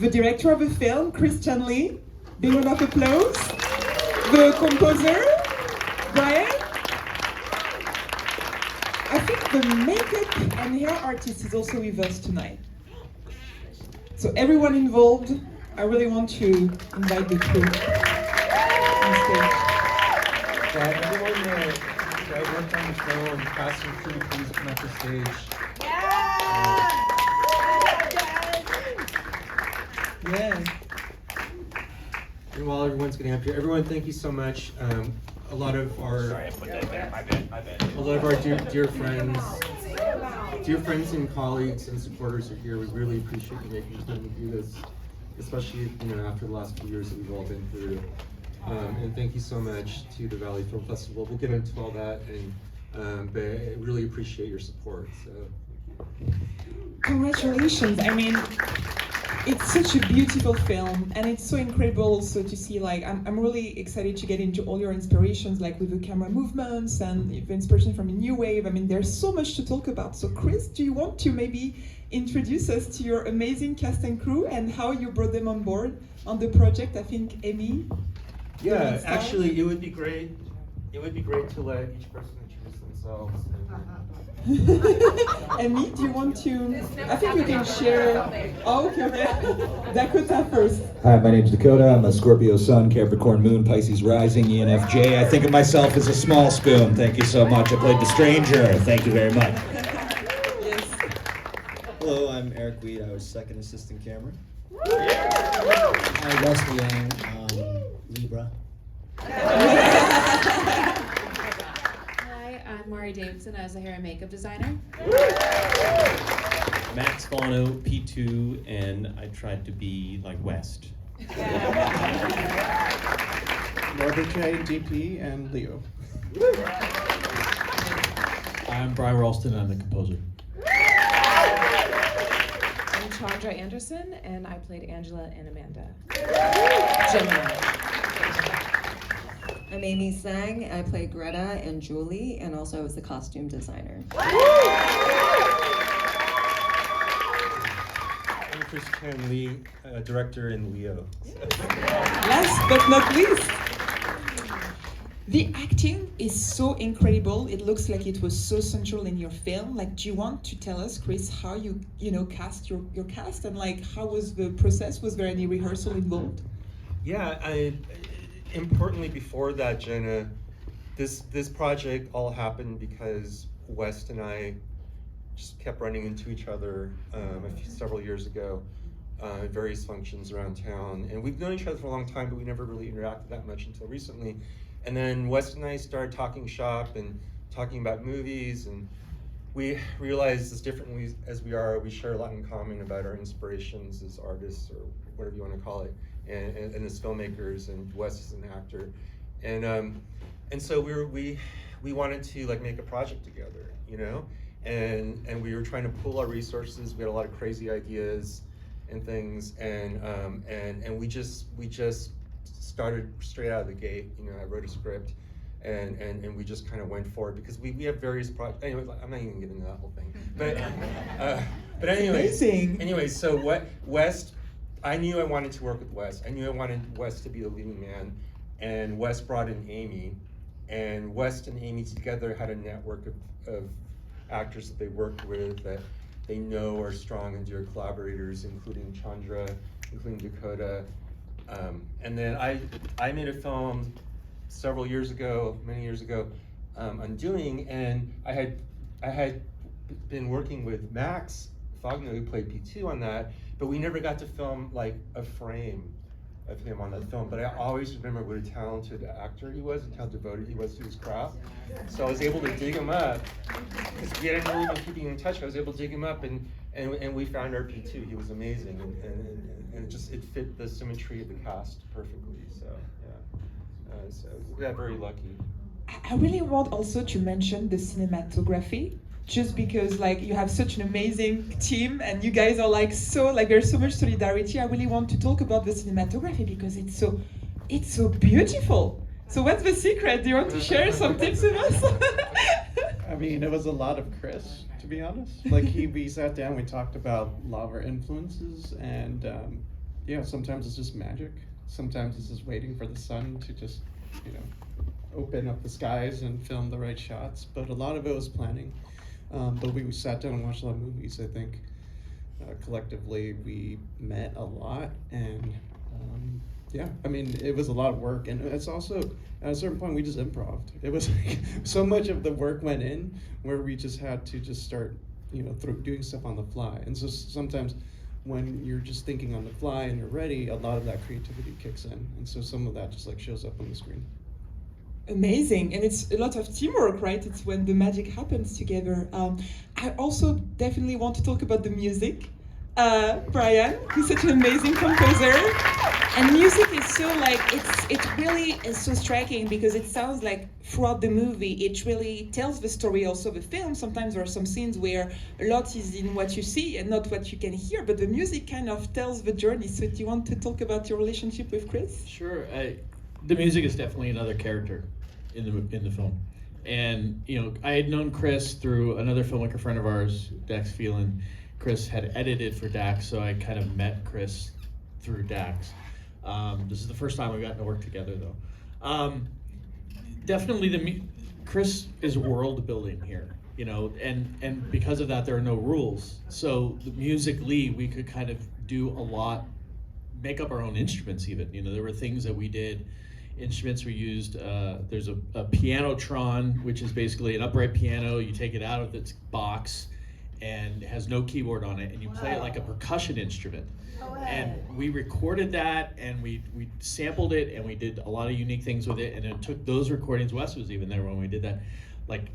the director of the film, Christian Lee. Big round of applause. The composer, Brian. I think the makeup and hair artist is also with us tonight. So everyone involved, I really want to invite the crew on stage. Everyone that worked on the film, cast and crew, please come up to stage. Yeah. And while everyone's getting up here, everyone, thank you so much. A lot of our Sorry, I put that there. My bad. A lot of our dear friends and colleagues and supporters are here. We really appreciate you making the time to do this, especially after the last few years that we've all been through. And thank you so much to the Valley Film Festival. We'll get into all that, but I really appreciate your support. So, Congratulations. I mean, it's such a beautiful film, and it's so incredible also to see, like, I'm really excited to get into all your inspirations, like with the camera movements and the inspiration from a new wave. I mean, there's so much to talk about. So Chris, do you want to maybe introduce us to your amazing cast and crew and how you brought them on board on the project? I think Amy. yeah, actually, it would be great. It would be great to let each person introduce themselves. Amy, do you want to? I think you can share. Oh, okay. Dakota first. Hi, my name's Dakota. I'm a Scorpio Sun, Capricorn Moon, Pisces Rising, ENFJ. I think of myself as a small spoon. Thank you so much. I played the stranger. Thank you very much. Yes. Hello, I'm Eric Weed. I was second assistant camera. Hi, Wesley Yang, Libra. Hi, I'm Mari Davidson. I was a hair and makeup designer. Max Bono, P2, and I tried to be like West. Norbert J, DP, and Leo. I'm Brian Ralston, I'm the composer. I'm Chandra Anderson, and I played Angela and Amanda. Gemini. I'm Amy Sang. I play Greta and Julie, and also I was the costume designer. I'm Christian Lee, director in Leo. Last but not least, the acting is so incredible. It looks like it was so central in your film. Like, do you want to tell us, Chris, how you cast your cast, and like how was the process? Was there any rehearsal involved? Yeah, importantly before that, Jenna, this project all happened because West and I just kept running into each other several years ago at various functions around town. And we've known each other for a long time, but we never really interacted that much until recently. And then West and I started talking shop and talking about movies, and we realized as differently as we are, we share a lot in common about our inspirations as artists, or whatever you want to call it, and as filmmakers, and Wes is an actor, and so we wanted to like make a project together, and we were trying to pool our resources. We had a lot of crazy ideas and things, and we just started straight out of the gate. I wrote a script, and we just kind of went for it because we have various projects. Anyway, I'm not even getting into that whole thing, but anyways, so West. I knew I wanted to work with Wes. I knew I wanted Wes to be the leading man, and Wes brought in Amy, and Wes and Amy together had a network of actors that they worked with that they know are strong and dear collaborators, including Chandra, including Dakota, and then I made a film many years ago, Undoing, and I had been working with Max Fogno, who played P2 on that, but we never got to film like a frame of him on that film. But I always remember what a talented actor he was and how devoted he was to his craft. So I was able to dig him up, because we hadn't really been keeping in touch. I was able to dig him up, and we found our P2. He was amazing, and it fit the symmetry of the cast perfectly. So yeah, so we got very lucky. I really want also to mention the cinematography, just because like you have such an amazing team and you guys are like there's so much solidarity. I really want to talk about the cinematography because it's so beautiful. So what's the secret? Do you want to share some tips with us? I mean, it was a lot of Chris, to be honest. Like we sat down, we talked about a lot of our influences, and yeah, sometimes it's just magic. Sometimes it's just waiting for the sun to just, open up the skies and film the right shots. But a lot of it was planning. But we sat down and watched a lot of movies. I think collectively we met a lot, and yeah, I mean, it was a lot of work, and it's also at a certain point we just improv'd. It was like so much of the work went in where we just had to just start, doing stuff on the fly. And so sometimes when you're just thinking on the fly and you're ready, a lot of that creativity kicks in, and so some of that just like shows up on the screen. Amazing, and it's a lot of teamwork, right? It's when the magic happens together. I also definitely want to talk about the music. Brian, who's such an amazing composer, and music is so like it really is so striking because it sounds like throughout the movie it really tells the story also of the film. Sometimes there are some scenes where a lot is in what you see and not what you can hear, but the music kind of tells the journey. So do you want to talk about your relationship with Chris? Sure. The music is definitely another character in the film, and I had known Chris through another filmmaker friend of ours, Dax Phelan. Chris had edited for Dax, so I kind of met Chris through Dax. This is the first time we've gotten to work together, though. Definitely, Chris is world building here, and because of that, there are no rules. So musically, we could kind of do a lot, make up our own instruments. Even there were things that we did. Instruments we used. There's a Pianotron, which is basically an upright piano. You take it out of its box and has no keyboard on it, and you play it like a percussion instrument. And we recorded that, and we sampled it, and we did a lot of unique things with it, and it took those recordings. Wes was even there when we did that, like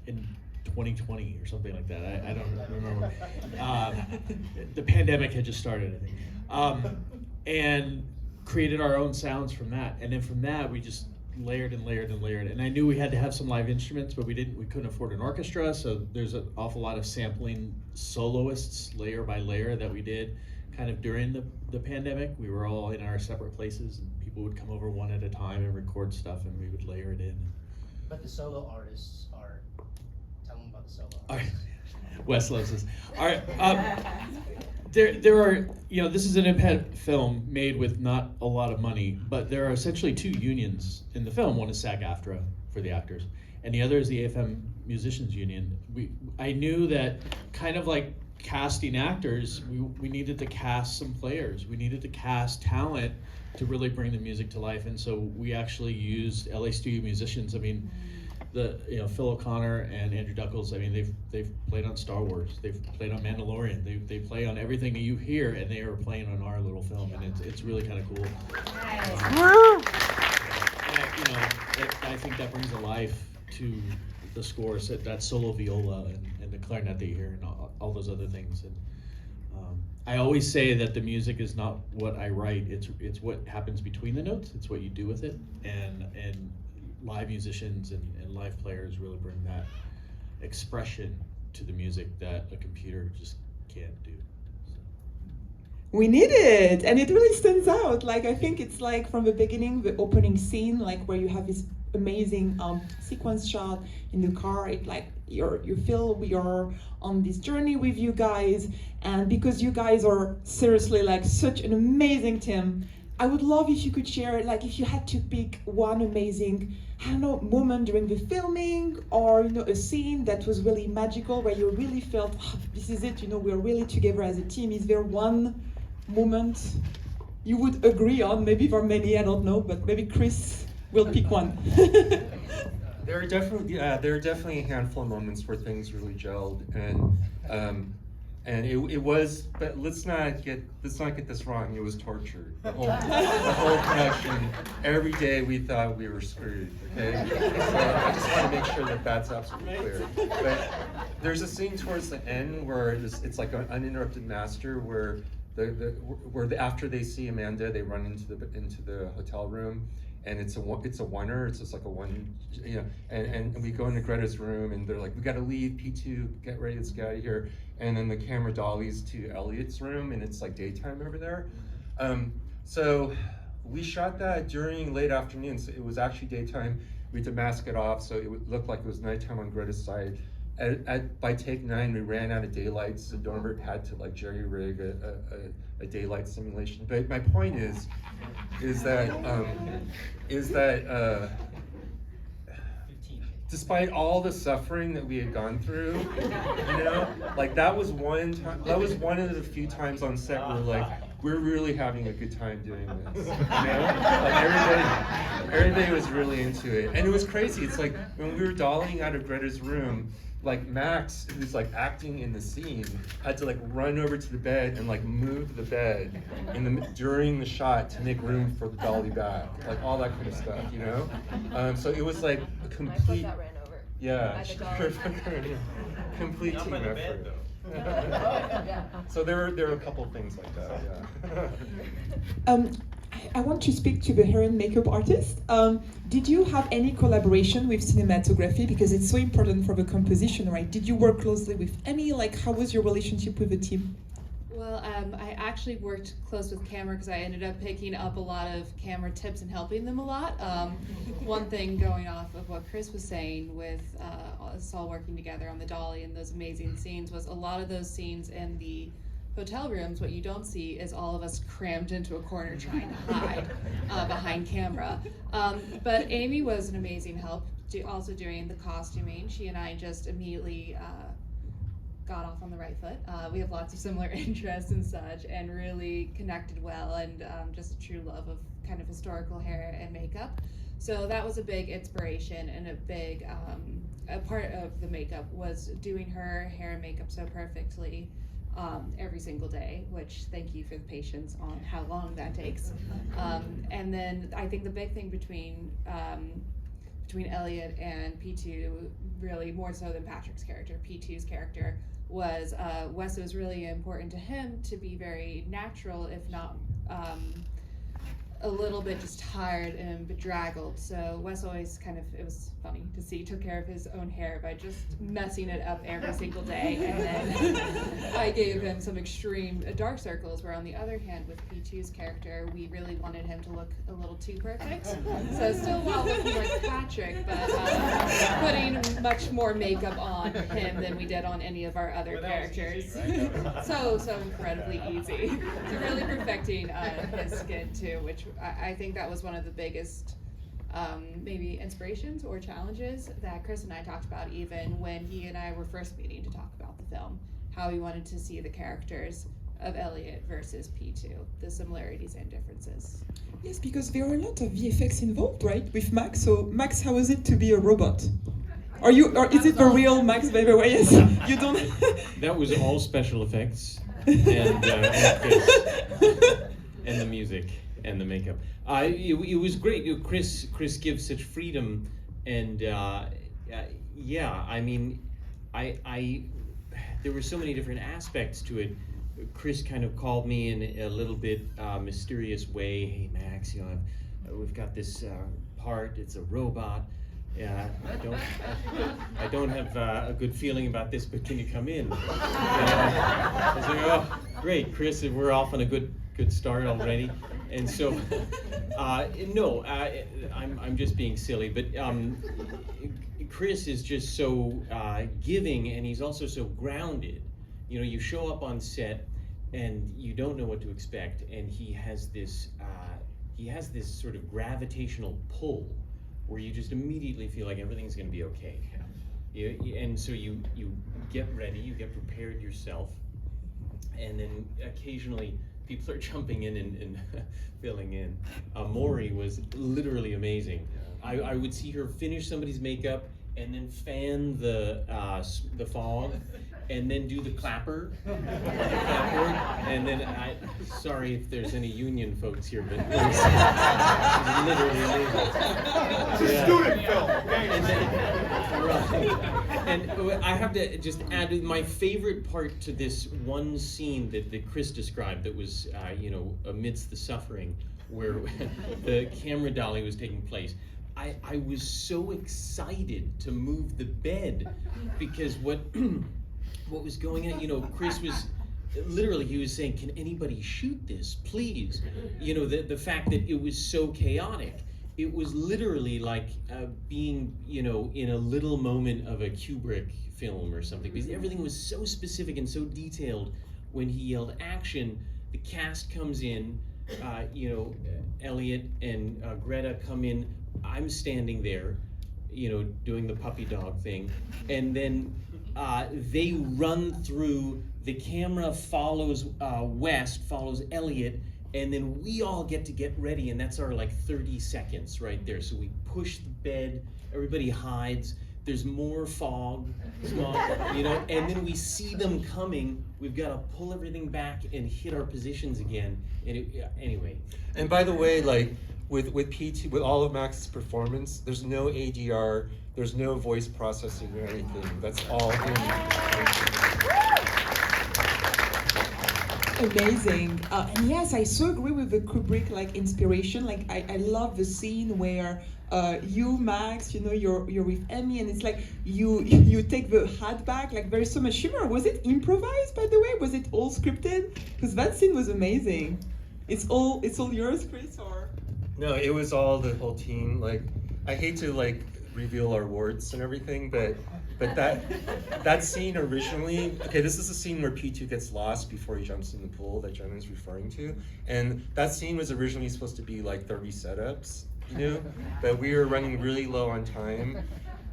in 2020 or something like that. I don't remember. The pandemic had just started, I think. And created our own sounds from that, and then from that we just layered and layered and layered. And I knew we had to have some live instruments, but we couldn't afford an orchestra, so there's an awful lot of sampling soloists layer by layer that we did kind of during the pandemic. We were all in our separate places, and people would come over one at a time and record stuff, and we would layer it in. But the solo artists are, tell them about the solo All artists. right. Wes loves this. All right. There are, this is an independent film made with not a lot of money, but there are essentially two unions in the film. One is SAG-AFTRA for the actors, and the other is the AFM Musicians Union. I knew that kind of like casting actors, we needed to cast some players. We needed to cast talent to really bring the music to life, and so we actually used LA Studio musicians. I mean, Phil O'Connor and Andrew Duckles, I mean, they've played on Star Wars, they've played on Mandalorian, they play on everything that you hear, and they are playing on our little film, and it's really kind of cool. I think that brings a life to the score, so that solo viola and the clarinet that you hear, and all those other things. And I always say that the music is not what I write; it's what happens between the notes. It's what you do with it, and live musicians and live players really bring that expression to the music that a computer just can't do. So. We need it, and it really stands out. Like, I think it's like from the beginning, the opening scene, like where you have this amazing sequence shot in the car. It like you feel we are on this journey with you guys, and because you guys are seriously like such an amazing team, I would love if you could share, like, if you had to pick one amazing, I don't know, moment during the filming, or a scene that was really magical where you really felt, this is it, we're really together as a team. Is there one moment you would agree on? Maybe for many, I don't know, but maybe Chris will pick one. There are definitely a handful of moments where things really gelled, and it was, but let's not get this wrong. It was torture. The whole production. Every day we thought we were screwed. Okay, so I just want to make sure that that's absolutely clear. But there's a scene towards the end where it's like an uninterrupted master where after they see Amanda, they run into the hotel room. And it's a oneer. It's just like a one, And we go into Greta's room, and they're like, "We got to leave. P2, get ready. Let's get out of here." And then the camera dollies to Elliot's room, and it's like daytime over there. So we shot that during late afternoon. So it was actually daytime. We had to mask it off, so it would look like it was nighttime on Greta's side. by take 9, we ran out of daylight, so Norbert had to like jerry rig a daylight simulation. But my point is that despite all the suffering that we had gone through, you know, like that was one of the few times on set where like we're really having a good time doing this. You know, like everybody was really into it, and it was crazy. It's like when we were dollying out of Greta's room, like Max, who's like acting in the scene, had to like run over to the bed and like move the bed during the shot to make room for the dolly back, like all that kind of stuff, you know. So it was like a complete, yeah, complete team effort. So there were a couple things like that, yeah. I want to speak to the hair and makeup artist. Did you have any collaboration with cinematography? Because it's so important for the composition, right? Did you work closely with any? Like, how was your relationship with the team? Well, I actually worked close with camera because I ended up picking up a lot of camera tips and helping them a lot. One thing going off of what Chris was saying with us all working together on the dolly and those amazing scenes was a lot of those scenes in the hotel rooms, what you don't see is all of us crammed into a corner trying to hide behind camera. But Amy was an amazing help, also doing the costuming. She and I just immediately got off on the right foot. We have lots of similar interests and such, and really connected well, and just a true love of kind of historical hair and makeup. So that was a big inspiration, and a big a part of the makeup was doing her hair and makeup so perfectly every single day, which thank you for the patience on how long that takes. And then I think the big thing between Elliot and P2, really more so than Patrick's character, P2's character, was Wes, it was really important to him to be very natural, if not a little bit just tired and bedraggled. So Wes always kind of, it was funny to see, took care of his own hair by just messing it up every single day. And then I gave him some extreme dark circles, where on the other hand, with P2's character, we really wanted him to look a little too perfect. So still while looking like Patrick, but putting much more makeup on him than we did on any of our other characters. So incredibly easy. So really perfecting his skin too, which I think that was one of the biggest maybe inspirations or challenges that Chris and I talked about, even when he and I were first meeting to talk about the film, how we wanted to see the characters of Elliot versus P2, the similarities and differences. Yes, because there are a lot of VFX involved, right, with Max. So Max, how is it to be a robot? Or is it the real Max, by the way? Yes, you don't. That was all special effects and the music and the makeup. It was great. Chris gives such freedom, and yeah, I mean, there were so many different aspects to it. Chris kind of called me in a little bit mysterious way. Hey Max, we've got this part. It's a robot. I don't have a good feeling about this, but can you come in? I was like, oh, great, Chris, we're off on a good start already. And so, no, I'm just being silly, but Chris is just so giving, and he's also so grounded. You know, you show up on set and you don't know what to expect, and he has this sort of gravitational pull where you just immediately feel like everything's going to be okay. And so you get ready, you get prepared yourself, and then occasionally people are jumping in and filling in. Maury was literally amazing. I would see her finish somebody's makeup and then fan the fog, and then do the clapper, and then sorry if there's any union folks here, but it was literally amazing. It's a student film, okay? And I have to just add my favorite part to this one scene that Chris described, that was amidst the suffering, where the camera dolly was taking place. I was so excited to move the bed, because what was going on, Chris was literally, he was saying, can anybody shoot this, please? The fact that it was so chaotic. it was literally like being, you know, in a little moment of a Kubrick film or something, because everything was so specific and so detailed. When he yelled action, the cast comes in, you know, Elliot and Greta come in, I'm standing there, you know, doing the puppy dog thing, and then they run through, the camera follows West, follows Elliot, and then we all get to get ready, and that's our like 30 seconds right there. So we push the bed, everybody hides, there's more fog, smog, you know, and then we see them coming, we've got to pull everything back and hit our positions again, and anyway. And by the way, like with P2, with all of Max's performance, there's no ADR, there's no voice processing or anything. That's all him. Amazing. And yes, I so agree with the Kubrick like inspiration. Like I love the scene where you, Max, you know, you're with Emmy, and it's like you take the hat back. Like there's so much humor. Was it improvised, by the way? Was it all scripted? Because that scene was amazing. It's all yours, Chris, or? No, it was all the whole team. Like, I hate to like reveal our warts and everything, but that scene originally, okay, this is a scene where P2 gets lost before he jumps in the pool that Jenna's referring to, and that scene was originally supposed to be like 30 setups, you know, but we were running really low on time,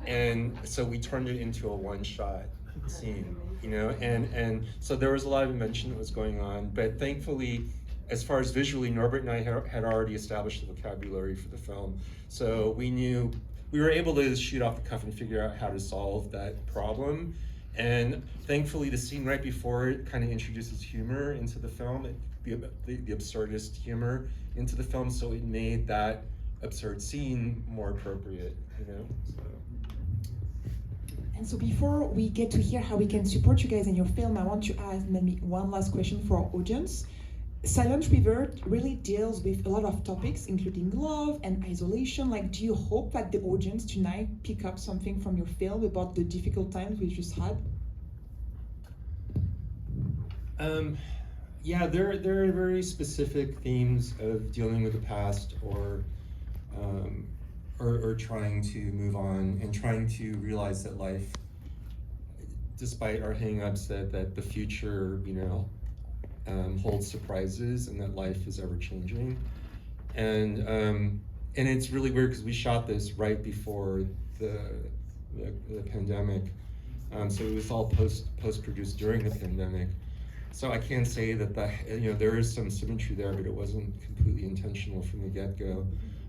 and so we turned it into a one-shot scene, you know, and so there was a lot of invention that was going on, but thankfully, as far as visually, Norbert and I had already established the vocabulary for the film, so we were able to shoot off the cuff and figure out how to solve that problem. And thankfully, the scene right before it kind of introduces humor into the film, the absurdist humor into the film, so it made that absurd scene more appropriate, you know? And so before we get to hear how we can support you guys in your film, I want to ask maybe one last question for our audience. Silent River really deals with a lot of topics, including love and isolation. Like, do you hope that the audience tonight pick up something from your film about the difficult times we just had? Yeah, there are very specific themes of dealing with the past or trying to move on and trying to realize that life, despite our hang-ups, that the future, you know, holds surprises and that life is ever changing. And it's really weird because we shot this right before the pandemic. So it was all post-produced during the pandemic. So I can say that you know, there is some symmetry there, but it wasn't completely intentional from the get-go.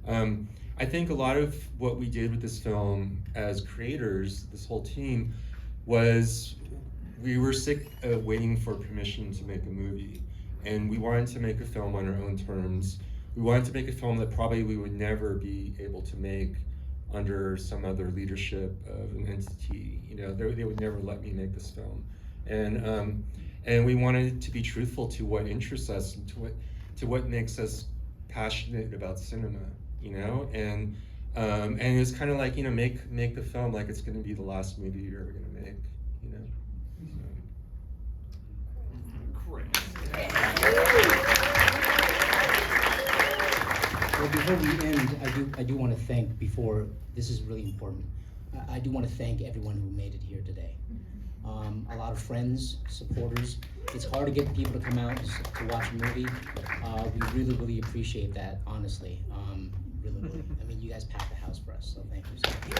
I think a lot of what we did with this film as creators, this whole team, was we were sick of waiting for permission to make a movie. And we wanted to make a film on our own terms. We wanted to make a film that probably we would never be able to make under some other leadership of an entity. You know, they would never let me make this film. And we wanted to be truthful to what interests us and to what makes us passionate about cinema, you know? And it was kind of like, you know, make the film like it's gonna be the last movie you're ever gonna make, you know? Well, before we end, I do want to thank, before, this is really important, I do want to thank everyone who made it here today. A lot of friends, supporters. It's hard to get people to come out to watch a movie. We really, really appreciate that, honestly. Really, really. I mean, you guys packed the house for us, so thank you so much.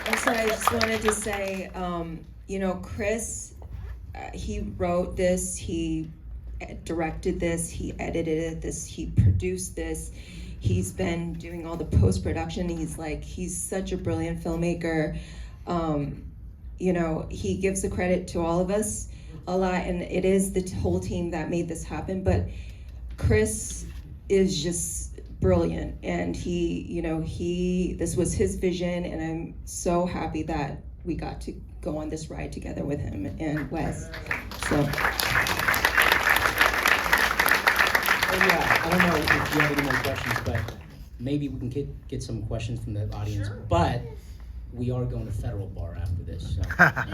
And so I just wanted to say, you know, Chris, he wrote this, he directed this, he edited this, he produced this. He's been doing all the post-production. He's such a brilliant filmmaker. You know, he gives the credit to all of us a lot, and it is the whole team that made this happen, but Chris is just brilliant, and this was his vision, and I'm so happy that we got to go on this ride together with him and Wes. So. Yeah, I don't know if you have any more questions, but maybe we can get some questions from the audience. Sure. But we are going to Federal Bar after this. So.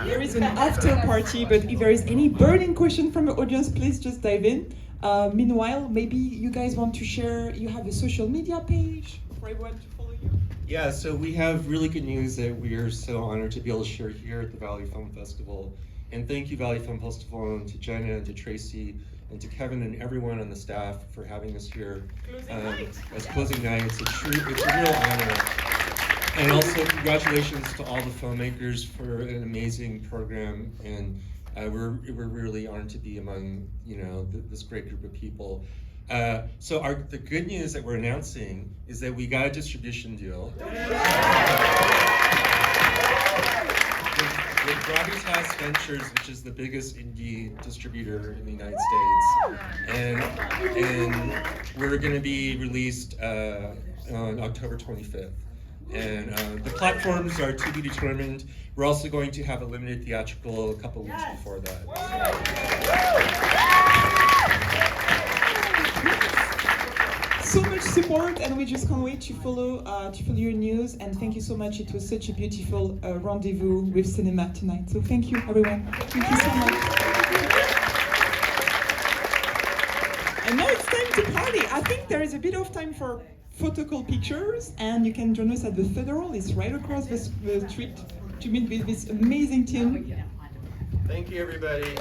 There is an after party, but if there is any burning question from the audience, please just dive in. Meanwhile, maybe you guys want to share, you have a social media page for everyone to follow you? Yeah, so we have really good news that we are so honored to be able to share here at the Valley Film Festival. And thank you, Valley Film Festival, and to Jenna and to Tracy and to Kevin and everyone on the staff for having us here as closing night. It's a real honor. And also congratulations to all the filmmakers for an amazing program. And we're really honored to be among this great group of people. So the good news that we're announcing is that we got a distribution deal with Gravitas Ventures, which is the biggest indie distributor in the United States, and we're going to be released on October 25th. And the platforms are to be determined. We're also going to have a limited theatrical a couple weeks before that. So much support, and we just can't wait to follow your news. And thank you so much. It was such a beautiful rendezvous with cinema tonight. So thank you, everyone. Thank you so much. And now it's time to party. I think there is a bit of time for photocall pictures, and you can join us at the Federal. It's right across the street to meet with this amazing team. Thank you, everybody.